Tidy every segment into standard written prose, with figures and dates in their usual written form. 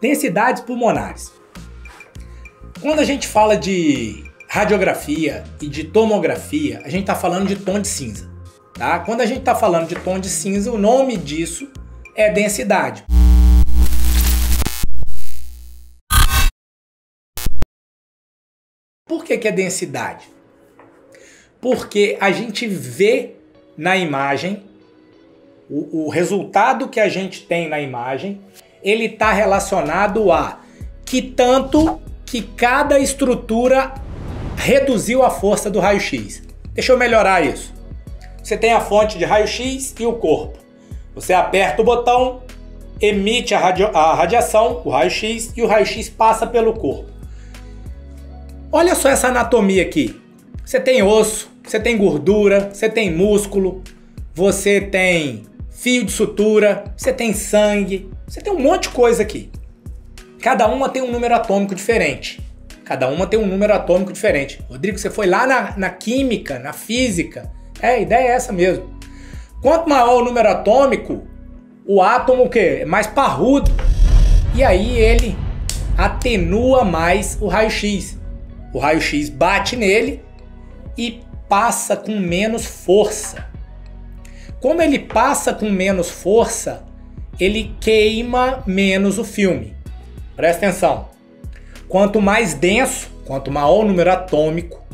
Densidades pulmonares. Quando a gente fala de radiografia e de tomografia, a gente está falando de tom de cinza. Tá? Quando a gente está falando de tom de cinza, o nome disso é densidade. Por que é densidade? Porque a gente vê na imagem, o resultado que a gente tem na imagem, ele está relacionado a que tanto que cada estrutura reduziu a força do raio-x. Deixa eu melhorar isso. Você tem a fonte de raio-x e o corpo. Você aperta o botão, emite a radiação, o raio-x, e o raio-x passa pelo corpo. Olha só essa anatomia aqui. Você tem osso, você tem gordura, você tem músculo, você tem fio de sutura, você tem sangue, você tem um monte de coisa aqui. Cada uma tem um número atômico diferente. Cada uma tem um número atômico diferente. Rodrigo, você foi lá na química, na física. A ideia é essa mesmo. Quanto maior o número atômico, o átomo o quê? É mais parrudo. E aí ele atenua mais o raio-x. O raio-x bate nele e passa com menos força. Como ele passa com menos força, ele queima menos o filme. Presta atenção. Quanto mais denso, quanto maior o número atômico,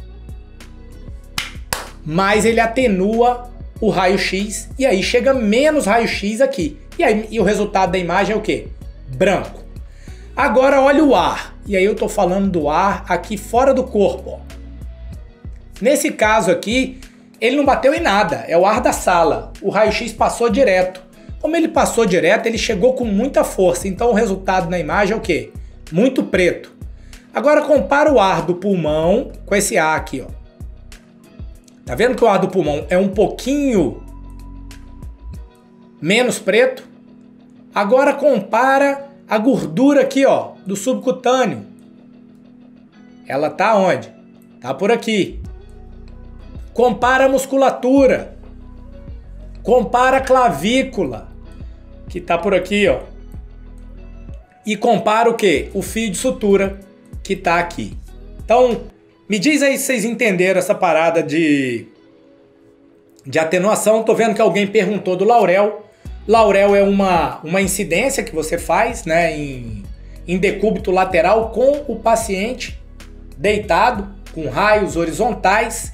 mais ele atenua o raio-x e aí chega menos raio-x aqui. E o resultado da imagem é o quê? Branco. Agora olha o ar. E aí eu tô falando do ar aqui fora do corpo. Ó. Nesse caso aqui, ele não bateu em nada. É o ar da sala. O raio-x passou direto. Como ele passou direto, ele chegou com muita força. Então o resultado na imagem é o quê? Muito preto. Agora compara o ar do pulmão com esse ar aqui, ó. Tá vendo que o ar do pulmão é um pouquinho menos preto? Agora compara a gordura aqui, ó, do subcutâneo. Ela tá onde? Tá por aqui. Compara a musculatura. Compara a clavícula, que tá por aqui, ó. E compara o quê? O fio de sutura, que tá aqui. Então, me diz aí se vocês entenderam essa parada de atenuação. Tô vendo que alguém perguntou do Laurel. Laurel é uma incidência que você faz, né, em decúbito lateral com o paciente deitado, com raios horizontais.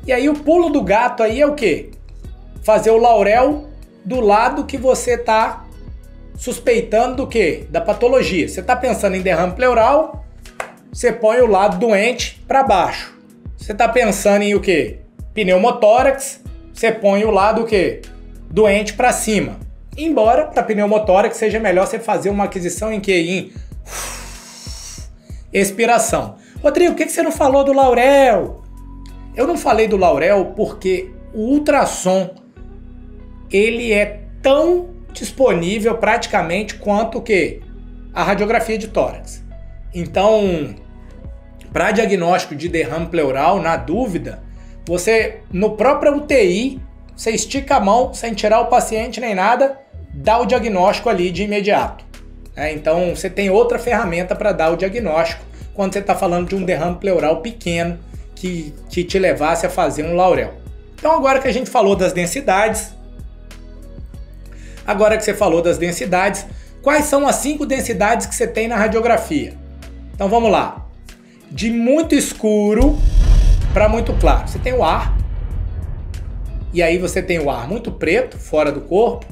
E aí o pulo do gato aí é o quê? Fazer o Laurel do lado que você tá suspeitando do quê? Da patologia. Você tá pensando em derrame pleural, você põe o lado doente para baixo. Você tá pensando em o quê? Pneumotórax, você põe o lado o quê? Doente para cima. Embora para pneumotórax seja melhor você fazer uma aquisição em quê? Em expiração. Rodrigo, por que você não falou do Laurel? Eu não falei do Laurel porque o ultrassom ele é tão disponível praticamente quanto o quê? A radiografia de tórax. Então, para diagnóstico de derrame pleural, na dúvida, você, no próprio UTI, você estica a mão, sem tirar o paciente nem nada, dá o diagnóstico ali de imediato. Então, você tem outra ferramenta para dar o diagnóstico quando você está falando de um derrame pleural pequeno que te levasse a fazer um Laurel. Então, agora que a gente falou das densidades, quais são as 5 densidades que você tem na radiografia? Então vamos lá. De muito escuro para muito claro. Você tem o ar. E aí você tem o ar muito preto, fora do corpo.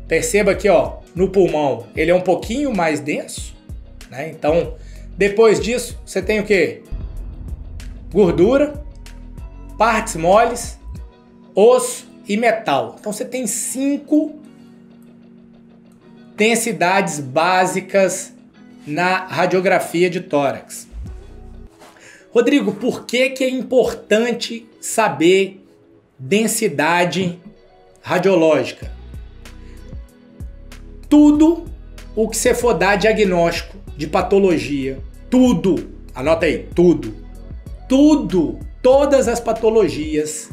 Perceba que, ó, no pulmão ele é um pouquinho mais denso, né? Então, depois disso, você tem o quê? Gordura, partes moles, osso e metal. Então você tem 5 densidades básicas na radiografia de tórax. Rodrigo, por que é importante saber densidade radiológica? Tudo o que você for dar diagnóstico de patologia, tudo, anota aí, tudo, todas as patologias,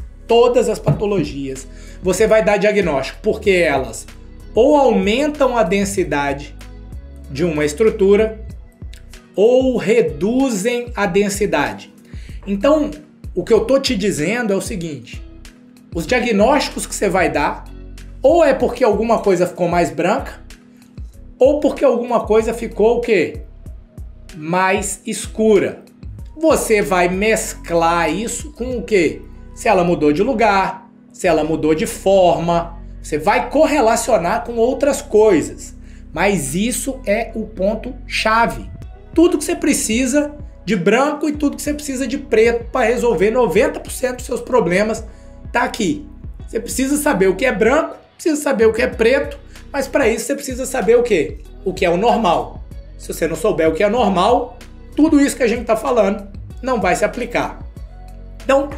você vai dar diagnóstico, porque elas ou aumentam a densidade de uma estrutura ou reduzem a densidade. Então, o que eu estou te dizendo é o seguinte: os diagnósticos que você vai dar, ou é porque alguma coisa ficou mais branca, ou porque alguma coisa ficou o quê? Mais escura. Você vai mesclar isso com o quê? Se ela mudou de lugar, se ela mudou de forma, você vai correlacionar com outras coisas. Mas isso é o ponto-chave. Tudo que você precisa de branco e tudo que você precisa de preto para resolver 90% dos seus problemas tá aqui. Você precisa saber o que é branco, precisa saber o que é preto, mas para isso você precisa saber o quê? O que é o normal. Se você não souber o que é normal, tudo isso que a gente está falando não vai se aplicar. Então,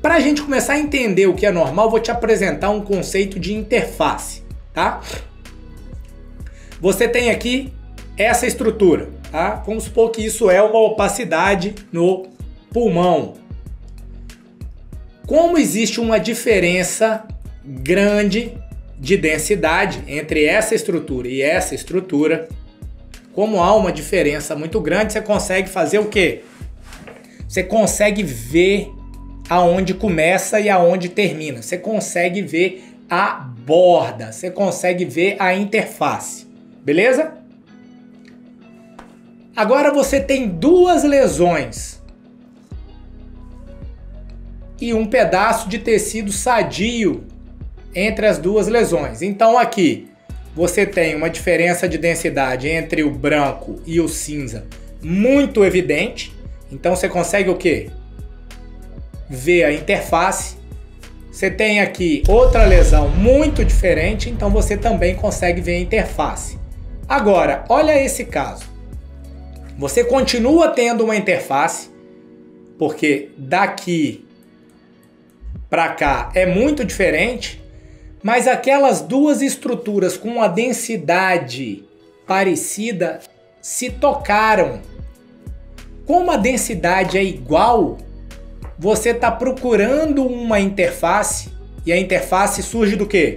para a gente começar a entender o que é normal, vou te apresentar um conceito de interface, tá? Você tem aqui essa estrutura, tá? Vamos supor que isso é uma opacidade no pulmão. Como existe uma diferença grande de densidade entre essa estrutura e essa estrutura, como há uma diferença muito grande, você consegue fazer o quê? Você consegue ver aonde começa e aonde termina. Você consegue ver a borda, você consegue ver a interface. Beleza? Agora você tem duas lesões e um pedaço de tecido sadio entre as duas lesões. Então aqui você tem uma diferença de densidade entre o branco e o cinza muito evidente. Então você consegue o quê? Ver a interface. Você tem aqui outra lesão muito diferente, então você também consegue ver a interface. Agora, olha esse caso. Você continua tendo uma interface, porque daqui para cá é muito diferente, mas aquelas duas estruturas com uma densidade parecida se tocaram. Como a densidade é igual, você está procurando uma interface e a interface surge do quê?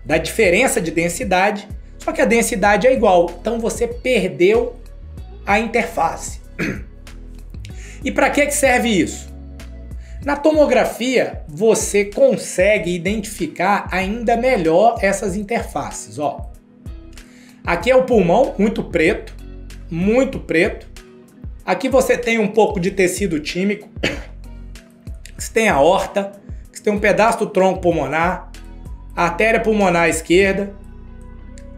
Da diferença de densidade, só que a densidade é igual, então você perdeu a interface. E para que serve isso? Na tomografia, você consegue identificar ainda melhor essas interfaces. Ó. Aqui é o pulmão, muito preto, muito preto. Aqui você tem um pouco de tecido tímico, você tem a aorta, você tem um pedaço do tronco pulmonar, a artéria pulmonar esquerda,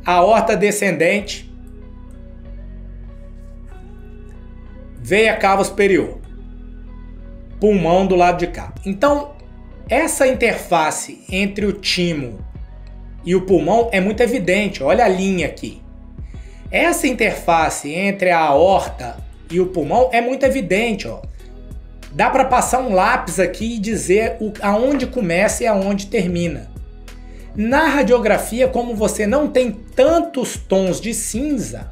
a aorta descendente, veia cava superior, pulmão do lado de cá. Então, essa interface entre o timo e o pulmão é muito evidente, olha a linha aqui. Essa interface entre a aorta e o pulmão é muito evidente, ó. Dá para passar um lápis aqui e dizer aonde começa e aonde termina. Na radiografia, como você não tem tantos tons de cinza,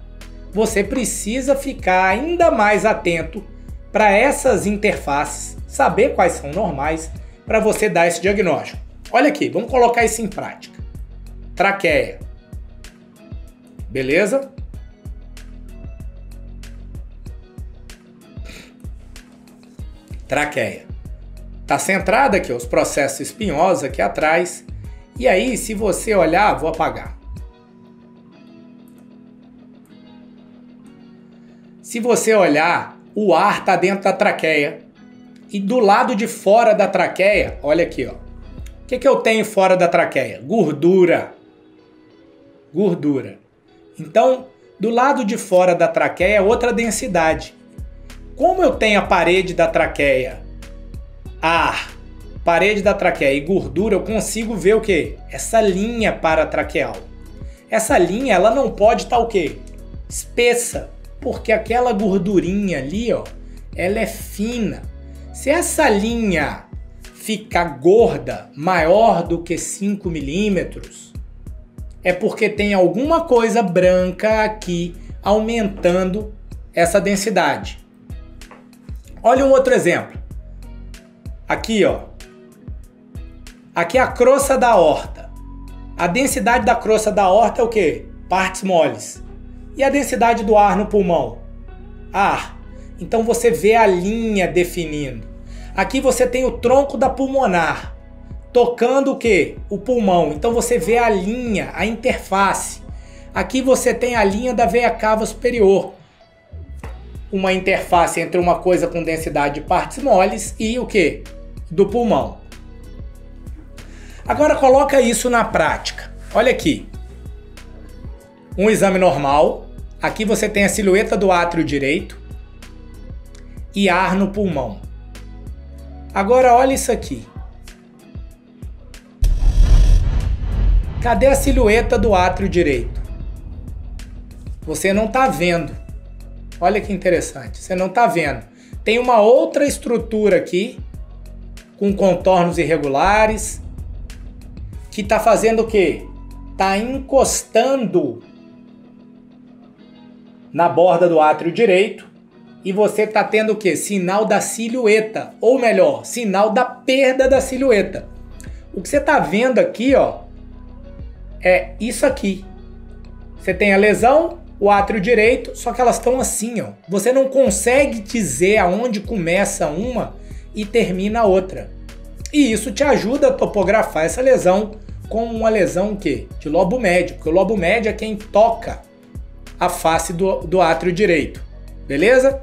você precisa ficar ainda mais atento para essas interfaces, saber quais são normais para você dar esse diagnóstico. Olha aqui, vamos colocar isso em prática. Traqueia. Beleza? Traqueia. Tá centrada aqui, os processos espinhosos aqui atrás. E aí, se você olhar, vou apagar. Se você olhar, o ar está dentro da traqueia. E do lado de fora da traqueia, olha aqui, ó. O que eu tenho fora da traqueia? Gordura. Gordura. Então, do lado de fora da traqueia é outra densidade. Como eu tenho a parede da traqueia, ar, parede da traqueia e gordura, eu consigo ver o quê? Essa linha paratraqueal. Essa linha, ela não pode estar o quê? Espessa, porque aquela gordurinha ali, ó, ela é fina. Se essa linha ficar gorda, maior do que 5 milímetros, é porque tem alguma coisa branca aqui aumentando essa densidade. Olha um outro exemplo. Aqui, ó. Aqui é a crosta da aorta. A densidade da crosta da aorta é o quê? Partes moles. E a densidade do ar no pulmão? Ar. Então você vê a linha definindo. Aqui você tem o tronco da pulmonar, tocando o quê? O pulmão. Então você vê a linha, a interface. Aqui você tem a linha da veia cava superior. Uma interface entre uma coisa com densidade de partes moles e o quê? Do pulmão. Agora coloca isso na prática. Olha aqui. Um exame normal. Aqui você tem a silhueta do átrio direito e ar no pulmão. Agora olha isso aqui. Cadê a silhueta do átrio direito? Você não está vendo. Olha que interessante, você não está vendo. Tem uma outra estrutura aqui, com contornos irregulares, que está fazendo o quê? Está encostando na borda do átrio direito e você está tendo o quê? Sinal da silhueta, ou melhor, sinal da perda da silhueta. O que você está vendo aqui, ó, é isso aqui. Você tem a lesão, o átrio direito, só que elas estão assim, ó. Você não consegue dizer aonde começa uma e termina a outra. E isso te ajuda a topografar essa lesão como uma lesão o quê? De lobo médio, porque o lobo médio é quem toca a face do átrio direito. Beleza?